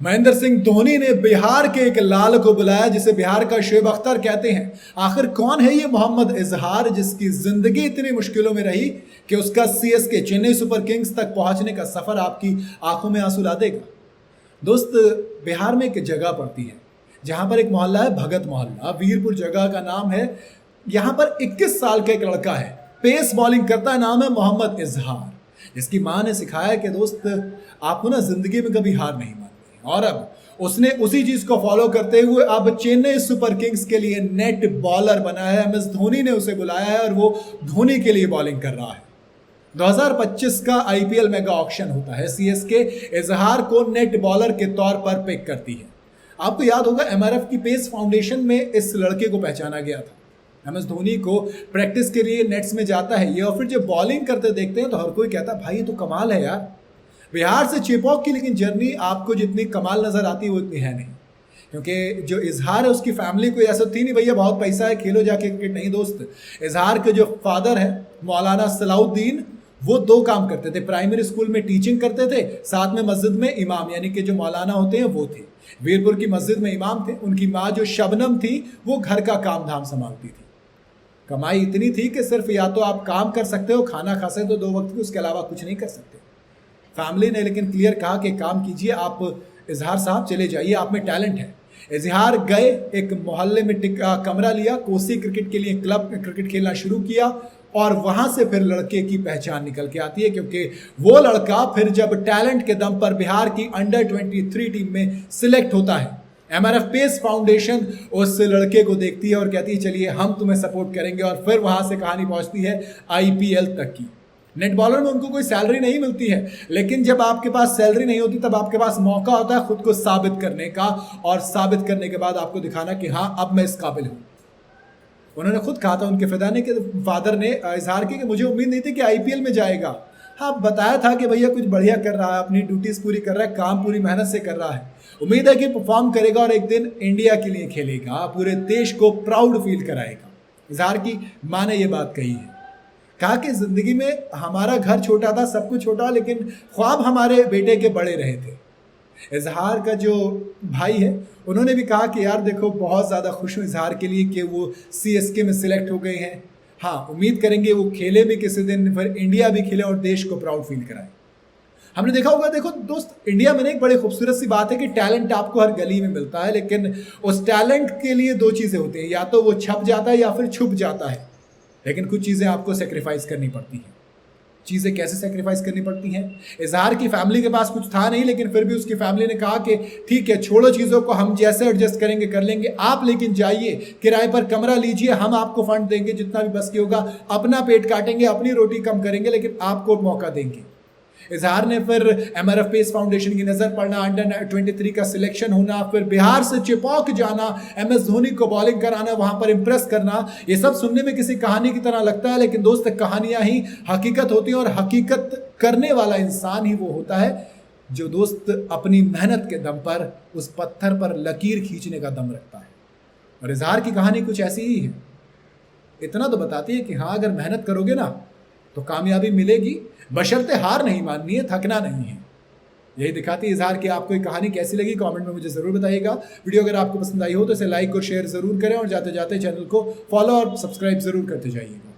महेंद्र सिंह धोनी ने बिहार के एक लाल को बुलाया जिसे बिहार का शुएब अख्तर कहते हैं। आखिर कौन है ये मोहम्मद इजहार जिसकी जिंदगी इतनी मुश्किलों में रही कि उसका सीएसके चेन्नई सुपर किंग्स तक पहुंचने का सफर आपकी आंखों में आंसू ला देगा। दोस्त, बिहार में एक जगह पड़ती है जहां पर एक मोहल्ला है, भगत मोहल्ला, वीरपुर जगह का नाम है। यहां पर 21 साल का एक लड़का है, पेस बॉलिंग करता है, नाम है मोहम्मद इजहार, जिसकी मां ने सिखाया कि दोस्त आपको ना जिंदगी में कभी हार नहीं माननी। और अब उसने उसी चीज को फॉलो करते हुए अब चेन्नई सुपर किंग्स के लिए नेट बॉलर बना है। एमएस धोनी ने उसे बुलाया है और वो धोनी के लिए बॉलिंग कर रहा है। 2025 का आईपीएल मेगा ऑक्शन होता है। सीएसके इजहार को नेट बॉलर के तौर पर पिक करती है। आपको याद होगा एमआरएफ की पेस फाउंडेशन में इस लड़के को पहचाना गया था। एमएस धोनी को प्रैक्टिस के लिए नेट्स में जाता है ये, और फिर जब बॉलिंग करते देखते हैं तो हर कोई कहता है भाई ये तो कमाल है यार। बिहार से चेपॉक की लेकिन जर्नी आपको जितनी कमाल नजर आती है वो इतनी है नहीं, क्योंकि जो इजहार है उसकी फैमिली को ऐसा थी नहीं भैया बहुत पैसा है खेलो जाके क्रिकेट। नहीं दोस्त, इजहार के जो फादर है मौलाना सलाउद्दीन, वो 2 काम करते थे। प्राइमरी स्कूल में टीचिंग करते थे, साथ में मस्जिद में इमाम, यानी कि जो मौलाना होते हैं वो थे। वीरपुर की मस्जिद में इमाम थे। उनकी माँ जो शबनम थी वो घर का काम धाम संभालती थी। कमाई इतनी थी कि सिर्फ या तो आप काम कर सकते हो, खाना खा सकते हो 2 वक्त की, उसके अलावा कुछ नहीं कर सकते। फैमिली ने लेकिन क्लियर कहा कि काम कीजिए आप इजहार साहब, चले जाइए, आप में टैलेंट है। इजहार गए, एक मोहल्ले में कमरा लिया, कोसी क्रिकेट के लिए क्लब क्रिकेट खेलना शुरू किया, और वहां से फिर लड़के की पहचान निकल के आती है, क्योंकि वो लड़का फिर जब टैलेंट के दम पर बिहार की अंडर 23 टीम में सिलेक्ट होता है, एमआरएफ पेस फाउंडेशन उस लड़के को देखती है और कहती है चलिए हम तुम्हें सपोर्ट करेंगे। और फिर वहां से कहानी पहुंचती है आईपीएल तक की। नेट बॉलर में उनको कोई सैलरी नहीं मिलती है, लेकिन जब आपके पास सैलरी नहीं होती तब आपके पास मौका होता है खुद को साबित करने का, और साबित करने के बाद आपको दिखाना कि हाँ अब मैं इस काबिल हूं। उन्होंने खुद कहा था, उनके फिदाने के फादर ने इजहार की, कि मुझे उम्मीद नहीं थी कि आईपीएल में जाएगा। हाँ, बताया था कि भैया कुछ बढ़िया कर रहा है, अपनी ड्यूटीज पूरी कर रहा है, काम पूरी मेहनत से कर रहा है, उम्मीद है कि परफॉर्म करेगा और एक दिन इंडिया के लिए खेलेगा, पूरे देश को प्राउड फील कराएगा। इजहार की माँ ने ये बात कही है, कहा कि जिंदगी में हमारा घर छोटा था, सब कुछ छोटा, लेकिन ख्वाब हमारे बेटे के बड़े रहे थे। इजहार का जो भाई है उन्होंने भी कहा कि यार देखो बहुत ज़्यादा खुश हूँ इजहार के लिए कि वो सीएसके में सिलेक्ट हो गए हैं। हाँ, उम्मीद करेंगे वो खेले भी किसी दिन, फिर इंडिया भी खेले और देश को प्राउड फील कराए। हमने देखा होगा, देखो दोस्त, इंडिया में एक बड़ी खूबसूरत सी बात है कि टैलेंट आपको हर गली में मिलता है, लेकिन उस टैलेंट के लिए 2 चीज़ें होती हैं, या तो वो छप जाता है या फिर छुप जाता है। लेकिन कुछ चीज़ें आपको सेक्रीफाइस करनी पड़ती हैं। चीज़ें कैसे सेक्रीफाइस करनी पड़ती हैं? इजहार की फैमिली के पास कुछ था नहीं, लेकिन फिर भी उसकी फैमिली ने कहा कि ठीक है छोड़ो चीज़ों को, हम जैसे एडजस्ट करेंगे कर लेंगे, आप लेकिन जाइए किराए पर कमरा लीजिए, हम आपको फंड देंगे जितना भी बस की होगा, अपना पेट काटेंगे, अपनी रोटी कम करेंगे, लेकिन आपको मौका देंगे। इजहार ने फिर एमआरएफ पेस फाउंडेशन की नज़र पड़ना, अंडर 23 का सिलेक्शन होना, फिर बिहार से चेपॉक जाना, एमएस धोनी को बॉलिंग कराना, वहां पर इंप्रेस करना, ये सब सुनने में किसी कहानी की तरह लगता है, लेकिन दोस्त कहानियां ही हकीकत होती हैं, और हकीकत करने वाला इंसान ही वो होता है जो दोस्त अपनी मेहनत के दम पर उस पत्थर पर लकीर खींचने का दम रखता है। और इजहार की कहानी कुछ ऐसी ही है। इतना तो बताती है कि हाँ अगर मेहनत करोगे ना तो कामयाबी मिलेगी, बशर्ते हार नहीं माननी है, थकना नहीं है। यही दिखाती है इजहार की। आपको ये कहानी कैसी लगी कमेंट में मुझे ज़रूर बताइएगा। वीडियो अगर आपको पसंद आई हो तो इसे लाइक और शेयर ज़रूर करें, और जाते जाते चैनल को फॉलो और सब्सक्राइब ज़रूर करते जाइएगा।